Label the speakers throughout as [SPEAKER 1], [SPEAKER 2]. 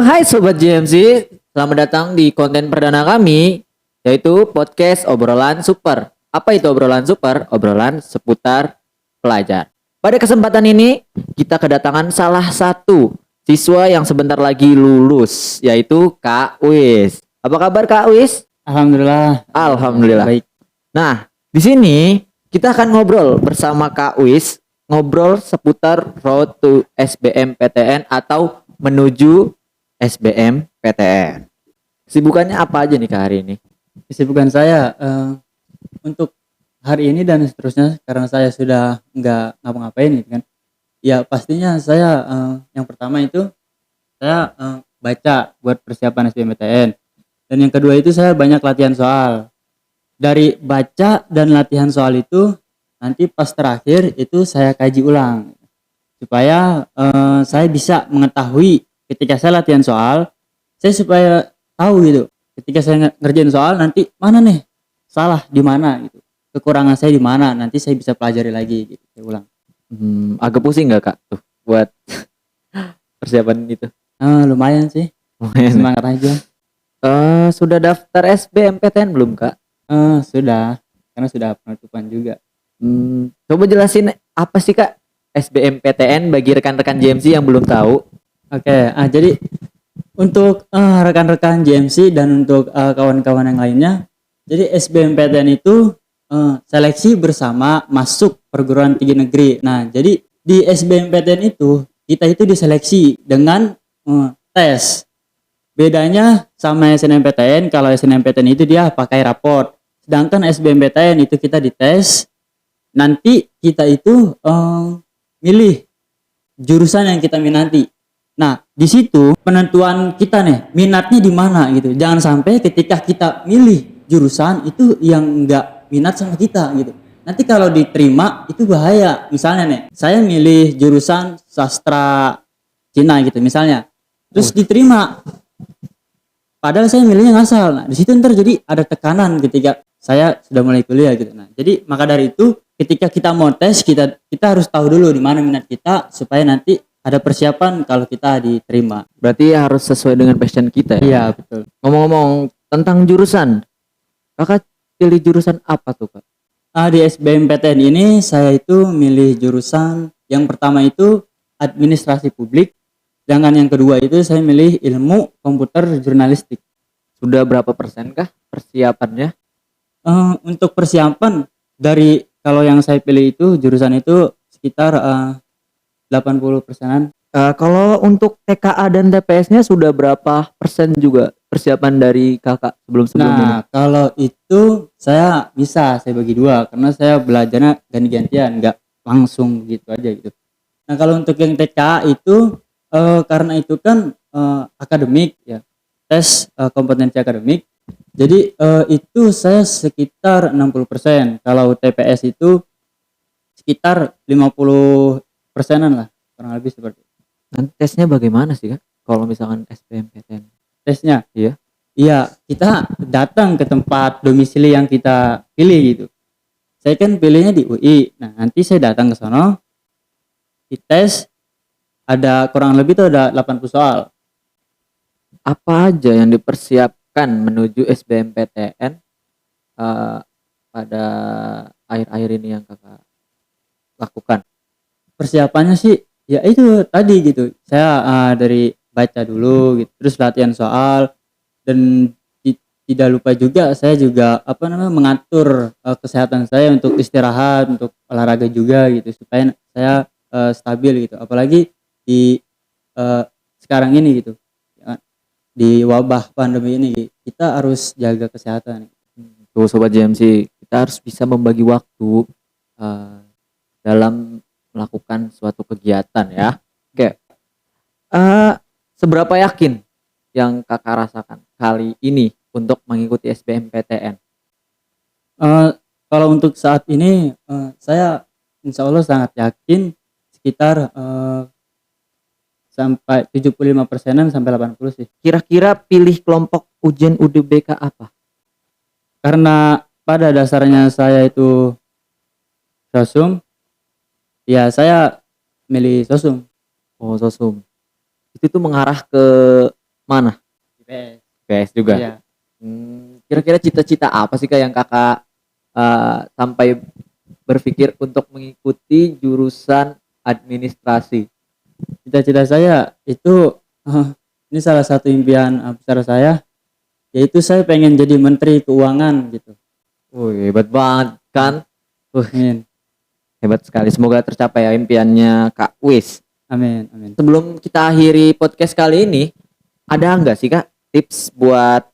[SPEAKER 1] Hai Sobat JMC, selamat datang di konten perdana kami, yaitu podcast obrolan super. Apa itu obrolan super? Obrolan seputar pelajar. Pada kesempatan ini, kita kedatangan salah satu siswa yang sebentar lagi lulus, yaitu Kak Wis. Apa kabar Kak Wis?
[SPEAKER 2] Alhamdulillah.
[SPEAKER 1] Alhamdulillah.
[SPEAKER 2] Baik.
[SPEAKER 1] Nah, di sini kita akan ngobrol bersama Kak Wis, ngobrol seputar road to SBMPTN atau menuju SBMPTN. Kesibukannya apa aja nih Kak hari ini?
[SPEAKER 2] Kesibukan saya untuk hari ini dan seterusnya karena saya sudah nggak ngapa-ngapain gitu kan. Ya pastinya saya yang pertama itu saya baca buat persiapan SBMPTN. Dan yang kedua itu saya banyak latihan soal. Dari baca dan latihan soal itu nanti pas terakhir itu saya kaji ulang supaya saya bisa mengetahui ketika saya latihan soal, saya supaya tahu gitu. Ketika saya ngerjain soal nanti mana nih salah di mana gitu. Kekurangan saya di mana, nanti saya bisa pelajari lagi gitu. Saya ulang.
[SPEAKER 1] Agak pusing nggak Kak tuh buat persiapan itu?
[SPEAKER 2] Lumayan sih.
[SPEAKER 1] Lumayan.
[SPEAKER 2] Semangat aja.
[SPEAKER 1] Sudah daftar SBMPTN belum Kak?
[SPEAKER 2] Sudah, karena sudah penutupan juga.
[SPEAKER 1] Coba jelasin apa sih Kak SBMPTN bagi rekan-rekan JMC yang belum tahu.
[SPEAKER 2] Oke, jadi untuk rekan-rekan JMC dan untuk kawan-kawan yang lainnya, jadi SBMPTN itu seleksi bersama masuk perguruan tinggi negeri. Nah, jadi di SBMPTN itu kita itu diseleksi dengan tes. Bedanya sama SNMPTN, kalau SNMPTN itu dia pakai raport, sedangkan SBMPTN itu kita dites. Nanti kita itu milih jurusan yang kita minati. Nah, di situ penentuan kita nih, minatnya di mana gitu. Jangan sampai ketika kita milih jurusan itu yang enggak minat sama kita gitu. Nanti kalau diterima itu bahaya. Misalnya nih, saya milih jurusan sastra Cina gitu misalnya. Terus diterima. Padahal saya milihnya ngasal. Nah, di situ ntar jadi ada tekanan ketika saya sudah mulai kuliah gitu. Nah, jadi maka dari itu ketika kita mau tes kita harus tahu dulu di mana minat kita supaya nanti ada persiapan kalau kita diterima.
[SPEAKER 1] Berarti harus sesuai dengan passion kita ya?
[SPEAKER 2] Iya, betul.
[SPEAKER 1] Ngomong-ngomong tentang jurusan, Kakak pilih jurusan apa tuh Kak?
[SPEAKER 2] Di SBMPTN ini saya itu milih jurusan yang pertama itu administrasi publik, sedangkan yang kedua itu saya milih ilmu komputer jurnalistik.
[SPEAKER 1] Sudah berapa persen kah persiapannya?
[SPEAKER 2] Untuk persiapan dari kalau yang saya pilih itu jurusan itu sekitar 80%-an.
[SPEAKER 1] Kalau untuk TKA dan TPS-nya sudah berapa persen juga persiapan dari kakak sebelum-sebelum ini?
[SPEAKER 2] Nah, kalau itu saya bagi dua karena saya belajarnya ganti-gantian, nggak langsung gitu aja gitu. Nah, kalau untuk yang TKA itu karena itu kan akademik ya, tes kompetensi akademik. Jadi itu saya sekitar 60%. Kalau TPS itu sekitar 50%-an lah. Kurang lebih seperti itu.
[SPEAKER 1] Nanti tesnya bagaimana sih Kak? Kalau misalkan SBMPTN?
[SPEAKER 2] Tesnya?
[SPEAKER 1] Iya.
[SPEAKER 2] Iya, kita datang ke tempat domisili yang kita pilih gitu. Saya kan pilihnya di UI. Nah, nanti saya datang ke sana, dites, ada kurang lebih tuh ada 80 soal.
[SPEAKER 1] Apa aja yang dipersiapkan menuju SBMPTN pada akhir-akhir ini yang kakak lakukan?
[SPEAKER 2] Persiapannya sih ya itu tadi gitu. Saya dari baca dulu gitu, terus latihan soal dan tidak lupa juga saya juga mengatur kesehatan saya untuk istirahat, untuk olahraga juga gitu supaya saya stabil gitu. Apalagi di sekarang ini gitu. Ya, di wabah pandemi ini kita harus jaga kesehatan.
[SPEAKER 1] Tuh Sobat JMC, kita harus bisa membagi waktu dalam melakukan suatu kegiatan ya. Oke. Seberapa yakin yang kakak rasakan kali ini untuk mengikuti SBMPTN?
[SPEAKER 2] Kalau untuk saat ini saya insya Allah sangat yakin sekitar sampai 75%-an sampai 80 sih.
[SPEAKER 1] Kira-kira pilih kelompok ujian UTBK apa?
[SPEAKER 2] Karena pada dasarnya saya itu sosum, ya saya milih sosum.
[SPEAKER 1] Oh, sosum. Itu tuh mengarah ke mana?
[SPEAKER 2] IPS.
[SPEAKER 1] PS juga.
[SPEAKER 2] Iya.
[SPEAKER 1] Kira-kira cita-cita apa sih Kak yang Kakak sampai berpikir untuk mengikuti jurusan administrasi?
[SPEAKER 2] Cita-cita saya itu ini salah satu impian besar saya, yaitu saya pengen jadi Menteri Keuangan gitu.
[SPEAKER 1] Wih, hebat banget kan?
[SPEAKER 2] Amin.
[SPEAKER 1] Hebat sekali. Semoga tercapai ya impiannya Kak Wis.
[SPEAKER 2] Amin. Amin.
[SPEAKER 1] Sebelum kita akhiri podcast kali ini, ada nggak sih Kak tips buat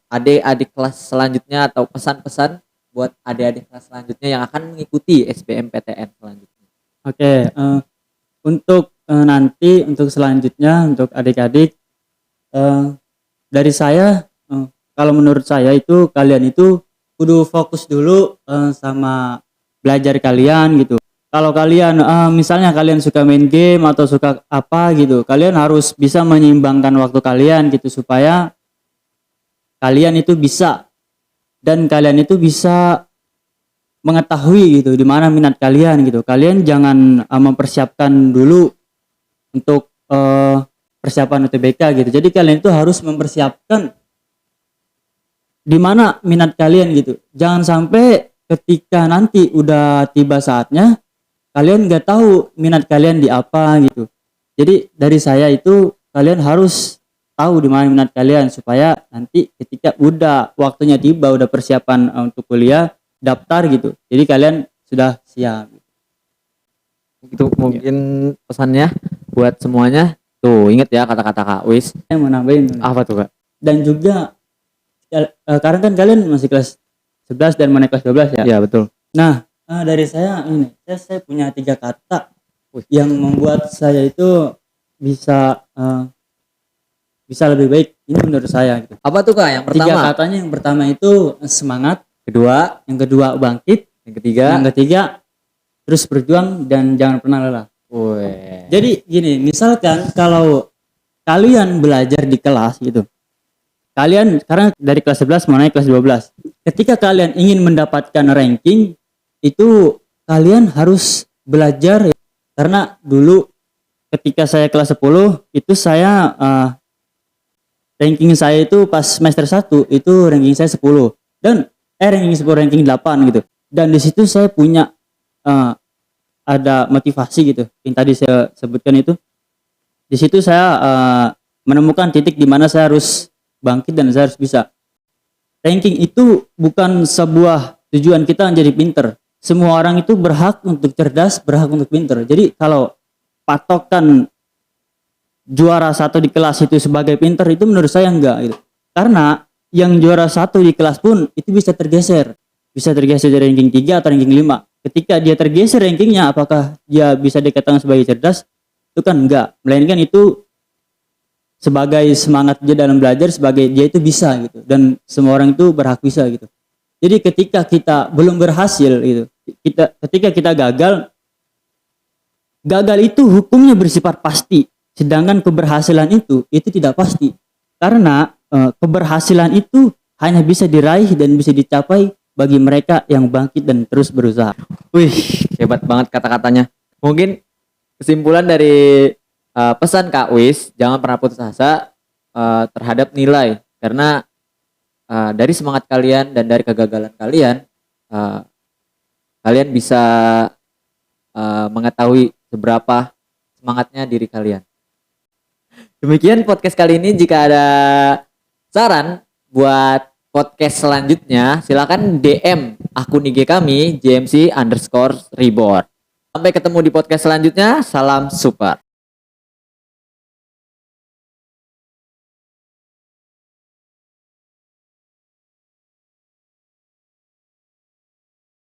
[SPEAKER 1] adik-adik kelas selanjutnya atau pesan-pesan buat adik-adik kelas selanjutnya yang akan mengikuti SBMPTN selanjutnya?
[SPEAKER 2] Oke, untuk nanti untuk selanjutnya untuk adik-adik dari saya, kalau menurut saya itu kalian itu kudu fokus dulu sama belajar kalian gitu. Kalau kalian misalnya kalian suka main game atau suka apa gitu, kalian harus bisa menyeimbangkan waktu kalian gitu supaya kalian itu bisa dan kalian itu bisa mengetahui gitu di mana minat kalian gitu. Kalian jangan mempersiapkan dulu untuk persiapan UTBK gitu. Jadi kalian itu harus mempersiapkan di mana minat kalian gitu. Jangan sampai ketika nanti udah tiba saatnya kalian nggak tahu minat kalian di apa gitu. Jadi dari saya itu kalian harus tahu di mana minat kalian supaya nanti ketika udah waktunya tiba, udah persiapan untuk kuliah, daftar gitu. Jadi kalian sudah siap.
[SPEAKER 1] Itu mungkin pesannya buat semuanya. Tuh, inget ya kata-kata Kak Wis.
[SPEAKER 2] Saya mau nambahin.
[SPEAKER 1] Apa tuh Kak?
[SPEAKER 2] Dan juga karena kan kalian masih kelas 11 dan mau naik kelas 12 ya.
[SPEAKER 1] Iya, betul.
[SPEAKER 2] Nah, dari saya ini, saya punya 3 kata yang membuat saya itu bisa lebih baik. Ini menurut saya gitu.
[SPEAKER 1] Apa tuh Kak yang
[SPEAKER 2] 3
[SPEAKER 1] pertama?
[SPEAKER 2] katanya, yang pertama itu semangat,
[SPEAKER 1] Kedua,
[SPEAKER 2] yang kedua bangkit,
[SPEAKER 1] yang ketiga.
[SPEAKER 2] yang ketiga terus berjuang dan jangan pernah lelah.
[SPEAKER 1] Wih.
[SPEAKER 2] Jadi gini, misalkan kalau kalian belajar di kelas gitu, kalian sekarang dari kelas 11 mau naik kelas 12, ketika kalian ingin mendapatkan ranking itu kalian harus belajar ya. Karena dulu ketika saya kelas 10 itu saya ranking saya itu pas semester 1 itu ranking saya 10 dan ranking 10 ranking 8 gitu. Dan di situ saya punya ada motivasi gitu. Yang tadi saya sebutkan itu. Di situ saya menemukan titik di mana saya harus bangkit dan saya harus bisa. Ranking itu bukan sebuah tujuan kita menjadi pinter. Semua orang itu berhak untuk cerdas, berhak untuk pinter. Jadi kalau patokan juara 1 di kelas itu sebagai pinter itu menurut saya enggak gitu. Karena yang juara 1 di kelas pun itu bisa tergeser. Bisa tergeser dari ranking 3 atau ranking 5. Ketika dia tergeser rankingnya, apakah dia bisa dikatakan sebagai cerdas? Itu kan enggak. Melainkan itu sebagai semangat dia dalam belajar, sebagai dia itu bisa gitu. Dan semua orang itu berhak bisa gitu. Jadi ketika kita belum berhasil gitu, ketika kita gagal itu hukumnya bersifat pasti. Sedangkan keberhasilan itu tidak pasti. Karena keberhasilan itu hanya bisa diraih dan bisa dicapai bagi mereka yang bangkit dan terus berusaha.
[SPEAKER 1] Wih, hebat banget kata-katanya. Mungkin kesimpulan dari pesan Kak Wis, jangan pernah putus asa terhadap nilai. Karena dari semangat kalian dan dari kegagalan kalian, kalian bisa mengetahui seberapa semangatnya diri kalian. Demikian podcast kali ini. Jika ada saran buat podcast selanjutnya, silakan DM akun IG kami JMC_Reboard. Sampai ketemu di podcast selanjutnya. Salam super.